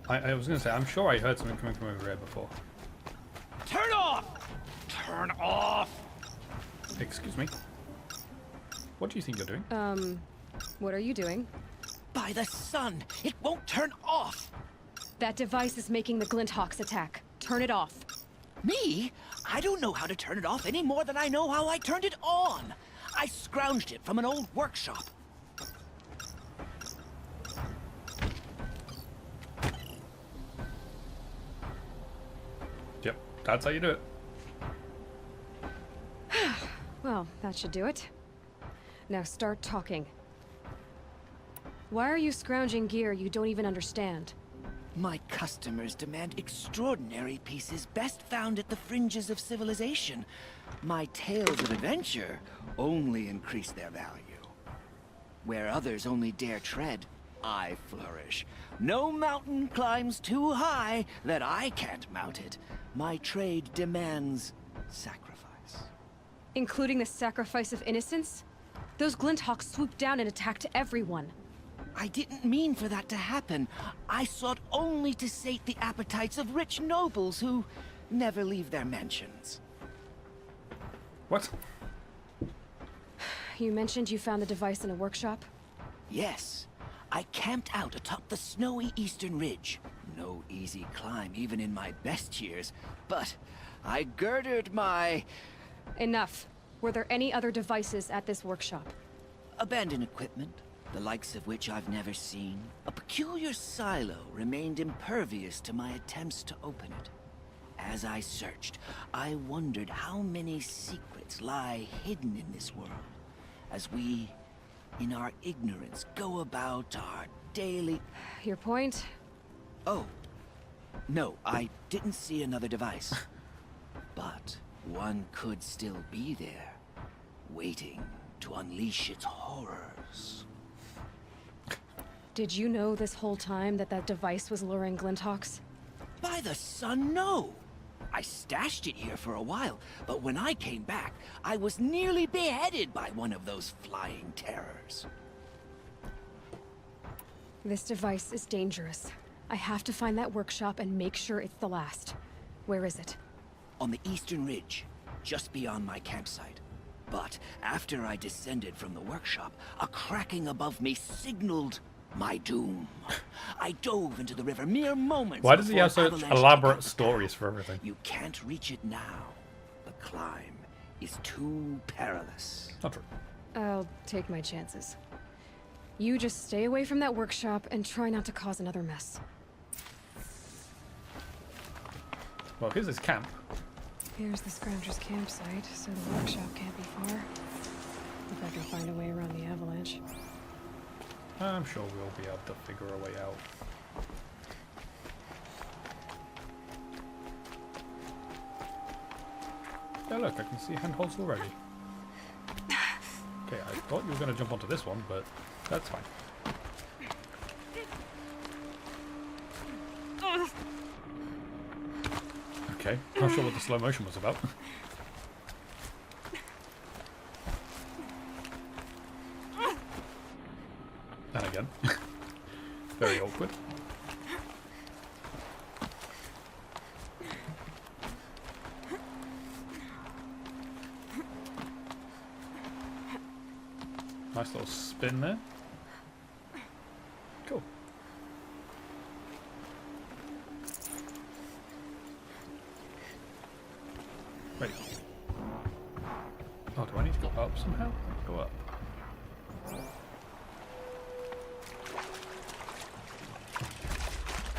I was going to say, I'm sure I heard something coming from over here before. Turn off! Turn off! Excuse me. What do you think you're doing? What are you doing? By the sun, it won't turn off! That device is making the Glinthawks attack. Turn it off. Me? I don't know how to turn it off any more than I know how I turned it on. I scrounged it from an old workshop. Yep, that's how you do it. Well, that should do it. Now start talking. Why are you scrounging gear you don't even understand? My customers demand extraordinary pieces best found at the fringes of civilization. My tales of adventure only increase their value. Where others only dare tread, I flourish. No mountain climbs too high that I can't mount it. My trade demands sacrifice. Including the sacrifice of innocence? Those Glinthawks swooped down and attacked everyone. I didn't mean for that to happen. I sought only to sate the appetites of rich nobles who never leave their mansions. What? You mentioned you found the device in a workshop? Yes, I camped out atop the snowy eastern ridge. No easy climb even in my best years, but I girded my... Enough. Were there any other devices at this workshop? abandoned equipment, the likes of which I've never seen. A peculiar silo remained impervious to my attempts to open it. As I searched, I wondered how many secrets lie hidden in this world, as we, in our ignorance, go about our daily... Your point? Oh, no, I didn't see another device. But one could still be there, waiting to unleash its horrors. Did you know this whole time that that device was luring Glinthawks? By the sun, no! I stashed it here for a while, but when I came back, I was nearly beheaded by one of those flying terrors. This device is dangerous. I have to find that workshop and make sure it's the last. Where is it? On the eastern ridge, just beyond my campsite. But after I descended from the workshop, a cracking above me signaled my doom. I dove into the river mere moments. Why does he have before such avalanche elaborate took stories for everything? You can't reach it now. The climb is too perilous. Not true. I'll take my chances. You just stay away from that workshop and try not to cause another mess. Well, here's his camp. Here's the Scrounger's campsite, so the workshop can't be far. If I can find a way around the avalanche. I'm sure we'll be able to figure a way out. Yeah, look, I can see handholds already. Okay, I thought you were going to jump onto this one, but that's fine. Okay, not sure what the slow motion was about. And again. Very awkward. Nice little spin there. Cool. Wait. Oh, do I need to go up somehow? Go up.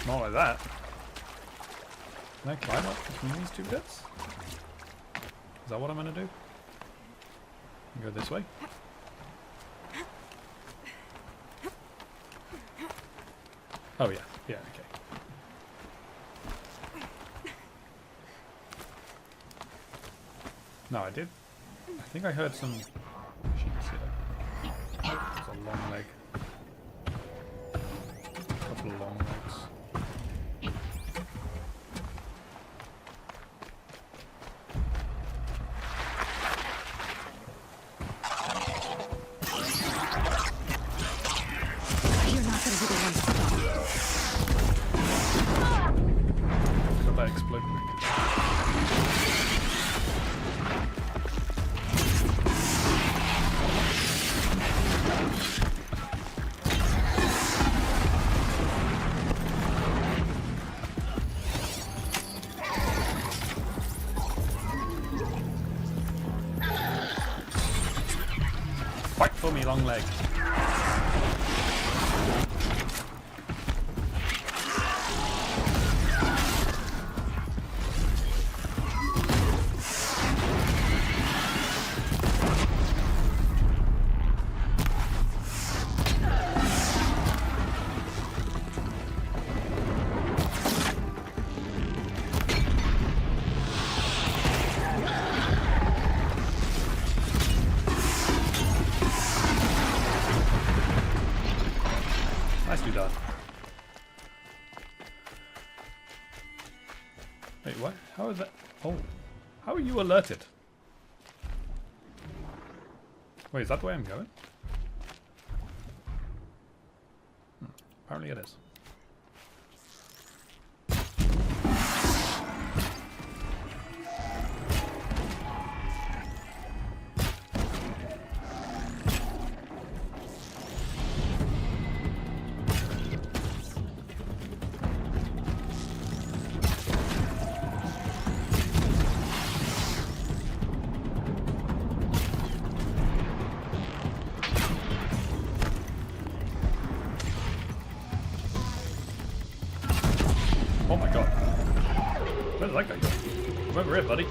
Not like that. Can I climb up between these two bits? Is that what I'm gonna do? Go this way? Oh yeah, yeah, okay. No, I did. I think I heard some sheets here. There's a long leg. A couple of long legs. You're not gonna be the one to stop. long leg. Nicely done. Wait, what? How is that? Oh, how are you alerted? Wait, is that the way I'm going? Apparently it is. Oh my god. Where did that guy go? Come over here, buddy.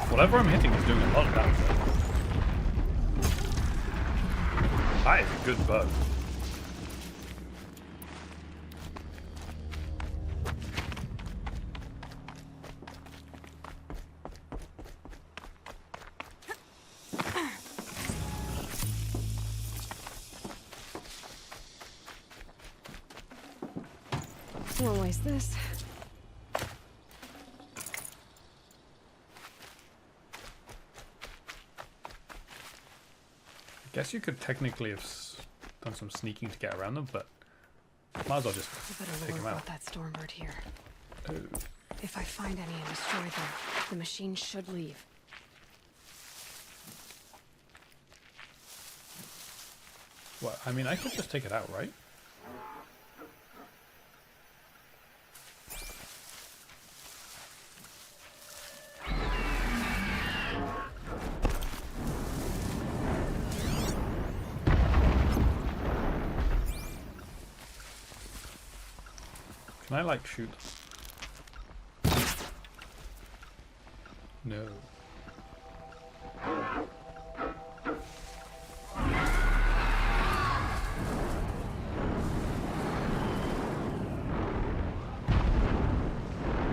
Whatever I'm hitting is doing a lot of damage. That is a good bug. Won't waste this. I guess you could technically have done some sneaking to get around them, but might as well just I better take learn them about out. that Stormbird here. Oh. If I find any and destroy them, the machine should leave. Well, I mean, I could just take it out, right? Can I, like, shoot? No.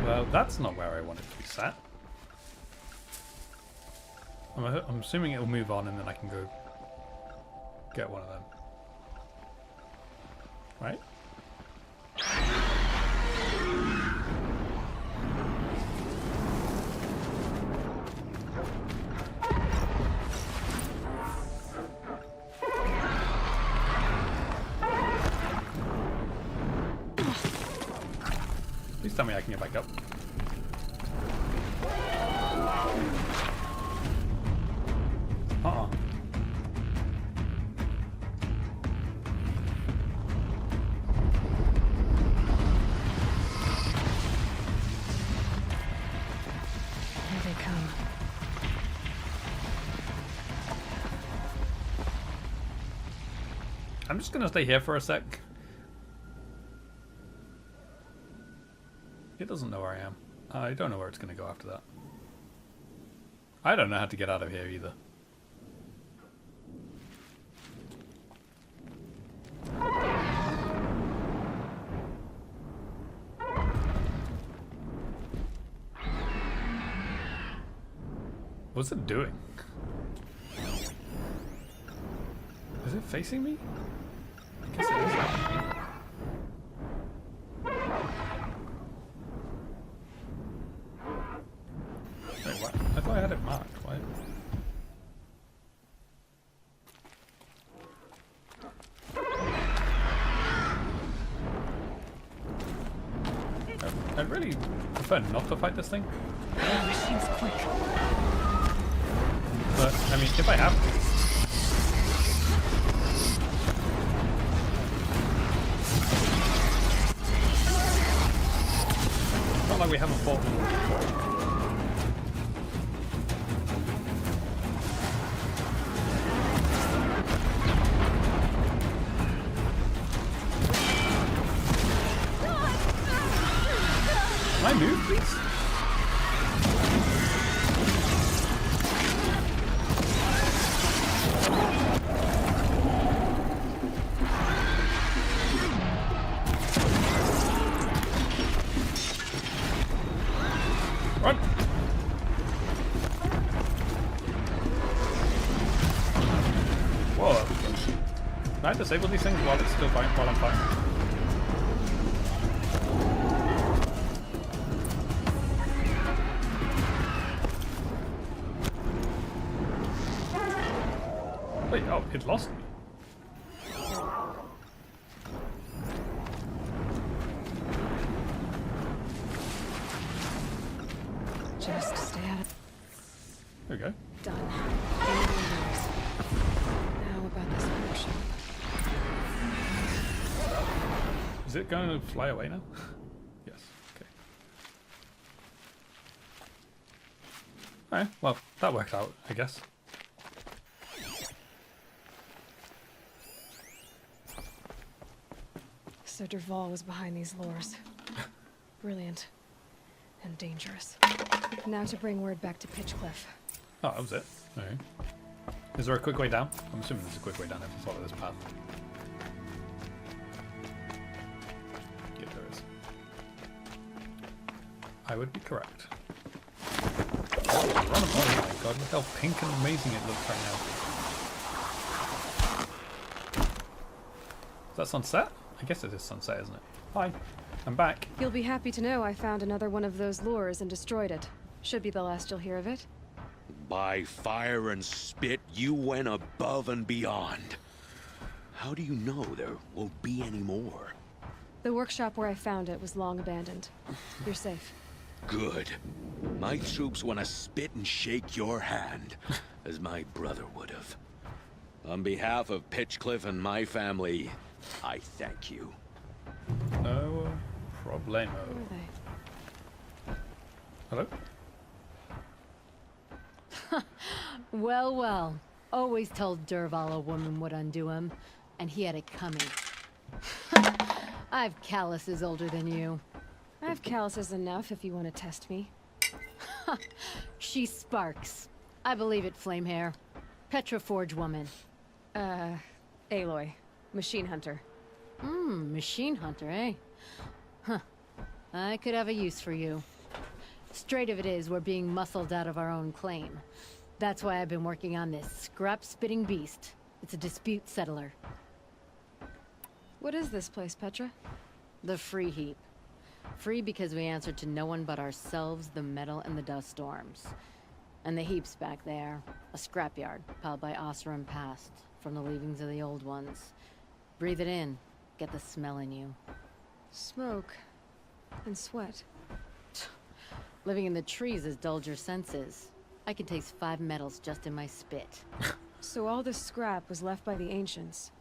Well, that's not where I want it to be sat. I'm assuming it'll move on and then I can go get one of them. Right? Please tell me I can get back up. Uh-uh. Here they come. I'm just gonna stay here for a sec. It doesn't know where I am. I don't know where it's gonna go after that. I don't know how to get out of here either. What's it doing? Is it facing me? I guess it is. Wait, what? I thought I had it marked. Why? I'd really prefer not to fight this thing. Machine's quick. But, I mean, if I have to. like we haven't fought them before. Can I move, please? Run! Whoa, that was close. Can I disable these things while it's still fighting, while I'm fighting? Wait, oh, it lost me. Just stay out of... There we go. Done. Now about this workshop. Is it going to fly away now? Yes, okay. Alright, well, that worked out, I guess. So Dervahl was behind these lures. Brilliant. And dangerous. Now to bring word back to Pitchcliff. Oh, that was it. Alright. Is there a quick way down? I'm assuming there's a quick way down if you follow this path. Yeah, there is. I would be correct. Oh, my god, look how pink and amazing it looks right now. Is that sunset? I guess it is sunset, isn't it? Hi, I'm back. You'll be happy to know I found another one of those lures and destroyed it. Should be the last you'll hear of it. By fire and spit, you went above and beyond. How do you know there won't be any more? The workshop where I found it was long abandoned. You're safe. Good. My troops want to spit and shake your hand, as my brother would have. On behalf of Pitchcliff and my family, I thank you. No problemo. Who are they? Hello? Well, well. Always told Dervahl a woman would undo him, and he had it coming. I've calluses older than you. I have calluses enough if you want to test me. She sparks. I believe it, Flamehair. Petra Forge woman. Aloy. Machine hunter. Machine hunter, eh? Huh. I could have a use for you. Straight of it is, we're being muscled out of our own claim. That's why I've been working on this scrap-spitting beast. It's a dispute settler. What is this place, Petra? The Free Heap. Free because we answer to no one but ourselves, the metal, and the dust storms. And the heap's back there. A scrapyard, piled by Oseram past, from the leavings of the old ones. Breathe it in. Get the smell in you. Smoke. And sweat. Living in the trees has dulled your senses. I can taste 5 metals just in my spit. So all this scrap was left by the ancients.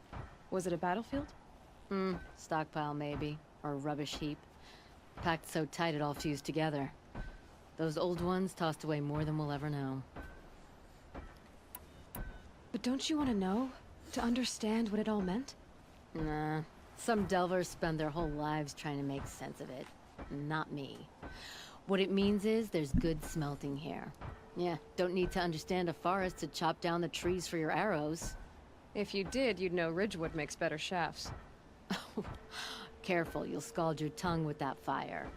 Was it a battlefield? Stockpile maybe. Or a rubbish heap. Packed so tight it all fused together. Those old ones tossed away more than we'll ever know. But don't you want to know? To understand what it all meant? Nah. Some delvers spend their whole lives trying to make sense of it. Not me. What it means is there's good smelting here. Yeah, don't need to understand a forest to chop down the trees for your arrows. If you did, you'd know Ridgewood makes better shafts. Careful, you'll scald your tongue with that fire.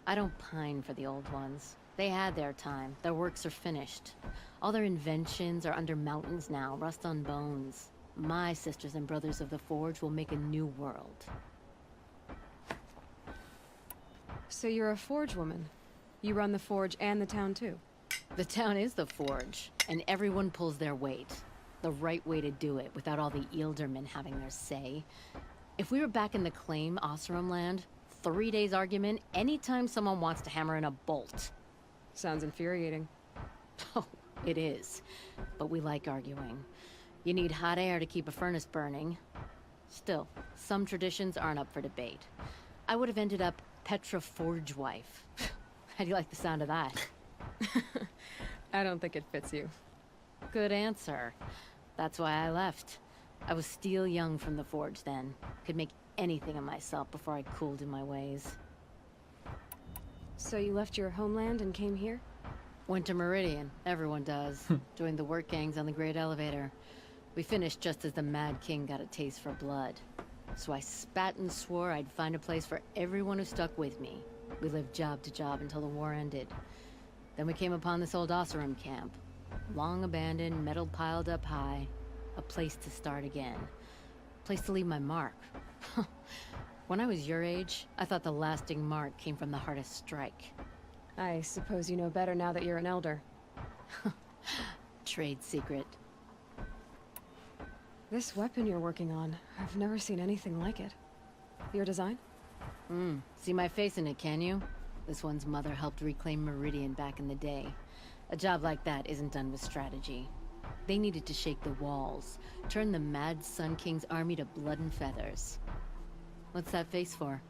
I don't pine for the old ones. They had their time. Their works are finished. All their inventions are under mountains now, rust on bones. My sisters and brothers of the Forge will make a new world. So you're a Forge woman. You run the Forge and the town too. The town is the Forge, and everyone pulls their weight. The right way to do it, without all the Ealdormen having their say. If we were back in the claim Oseram land, 3 days argument anytime someone wants to hammer in a bolt. Sounds infuriating. Oh, it is. But we like arguing. You need hot air to keep a furnace burning. Still, some traditions aren't up for debate. I would have ended up Petra Forge wife. How do you like the sound of that? I don't think it fits you. Good answer. That's why I left. I was steel young from the Forge then. Could make anything of myself before I cooled in my ways. So you left your homeland and came here? Went to Meridian. Everyone does. Joined the work gangs on the Great Elevator. We finished just as the Mad King got a taste for blood. So I spat and swore I'd find a place for everyone who stuck with me. We lived job to job until the war ended. Then we came upon this old Oseram camp. Long abandoned, metal piled up high. A place to start again. A place to leave my mark. When I was your age, I thought the lasting mark came from the hardest strike. I suppose you know better now that you're an elder. Trade secret. This weapon you're working on, I've never seen anything like it. Your design? See my face in it, can you? This one's mother helped reclaim Meridian back in the day. A job like that isn't done with strategy. They needed to shake the walls, turn the Mad Sun King's army to blood and feathers. What's that face for?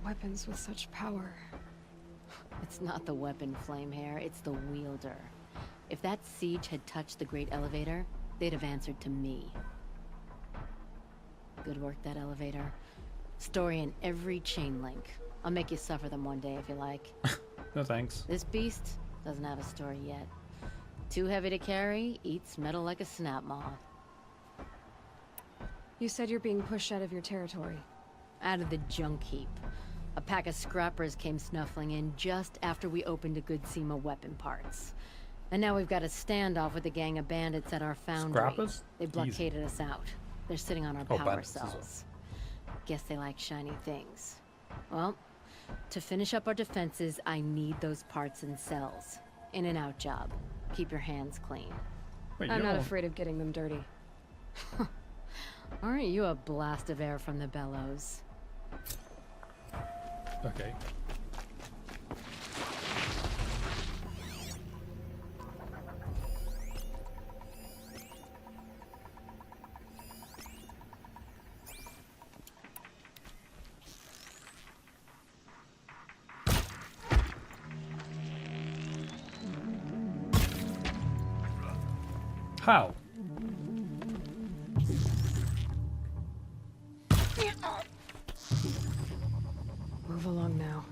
Weapons with such power. It's not the weapon, Flamehair, it's the wielder. If that siege had touched the Great Elevator, they'd have answered to me. Good work, that elevator. Story in every chain link. I'll make you suffer them one day if you like. No thanks. This beast doesn't have a story yet. Too heavy to carry, eats metal like a snap moth. You said you're being pushed out of your territory. Out of the junk heap. A pack of scrappers came snuffling in just after we opened a good seam of weapon parts. And now we've got a standoff with a gang of bandits at our foundry. Scrappers? They blockaded us out. They're sitting on our Oh, power bandits as well. cells. Guess they like shiny things. Well, to finish up our defenses, I need those parts and cells. In and out job. Keep your hands clean. Wait, I'm you're not all- afraid of getting them dirty. Aren't you a blast of air from the bellows? Okay. How? Move along now.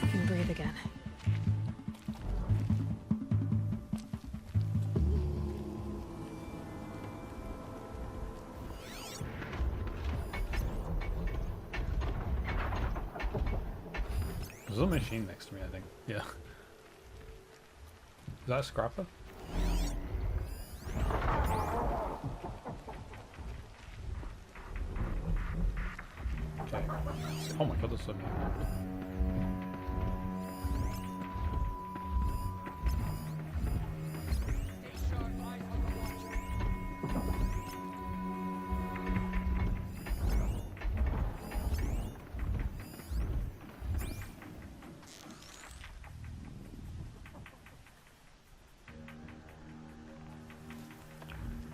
You can breathe again. There's a machine next to me, I think. Yeah. Is that a scrapper? Okay. Oh my god, there's so many.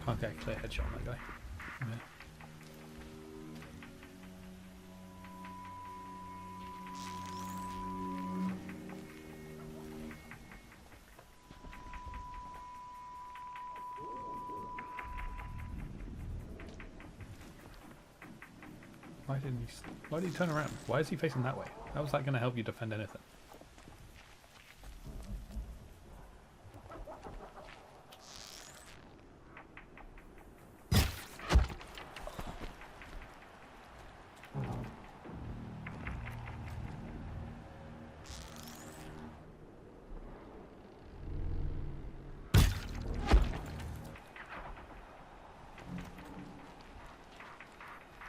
Can't get a clear headshot on that guy. Yeah. Why did he turn around? Why is he facing that way? How is that going to help you defend anything?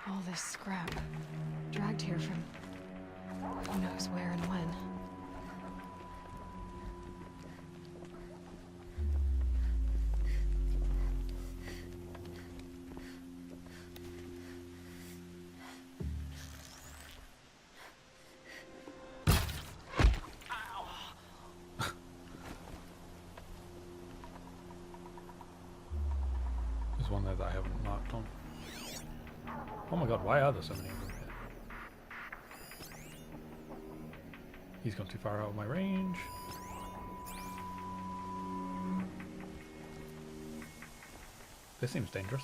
All this scrap. Dragged here from who knows where and when. my god, why are there so many of them here? He's gone too far out of my range. This seems dangerous.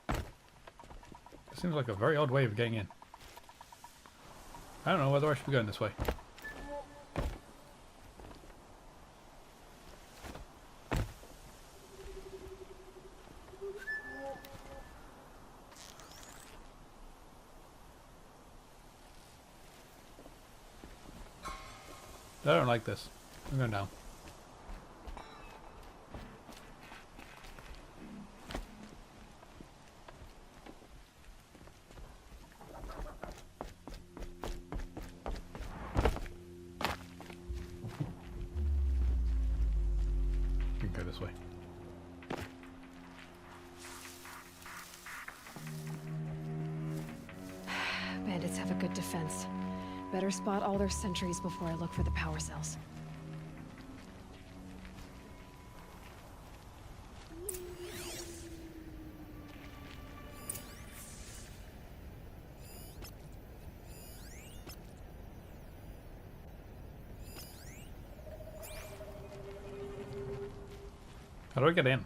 This seems like a very odd way of getting in. I don't know whether I should be going this way. I don't like this. I'm going down. We can go this way. Bandits have a good defense. Better spot all their sentries before I look for the power cells. How do I get in?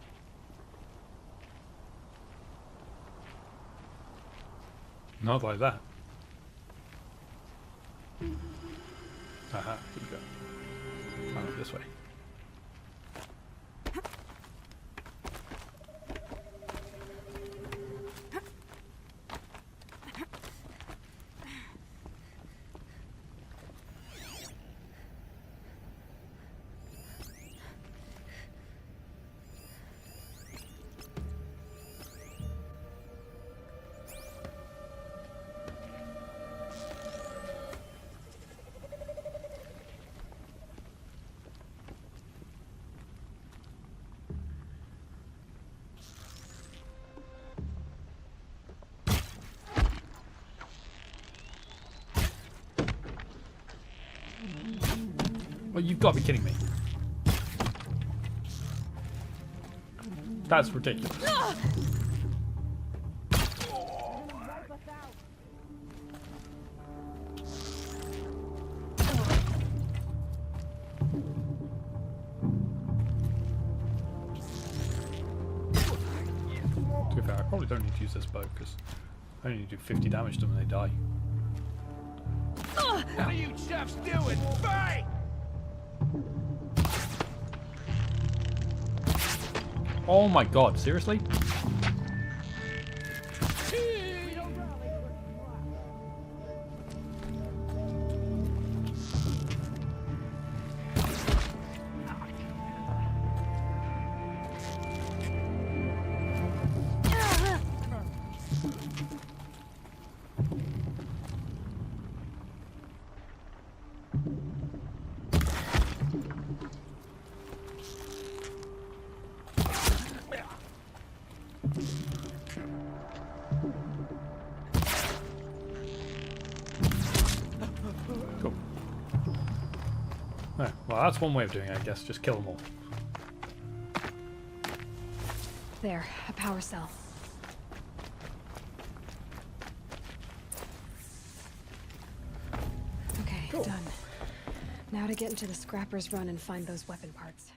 Not like that. Aha, here we go. Oh, this way. Well, you've got to be kidding me. That's ridiculous. To be fair, I probably don't need to use this bow because I only need to do 50 damage to them when they die. What are you chefs doing? Fight! Oh my god, seriously? Cool. Right, well, that's one way of doing it, I guess. Just kill them all. There, a power cell. Okay, Cool. done. Now to get into the Scrapper's Run and find those weapon parts.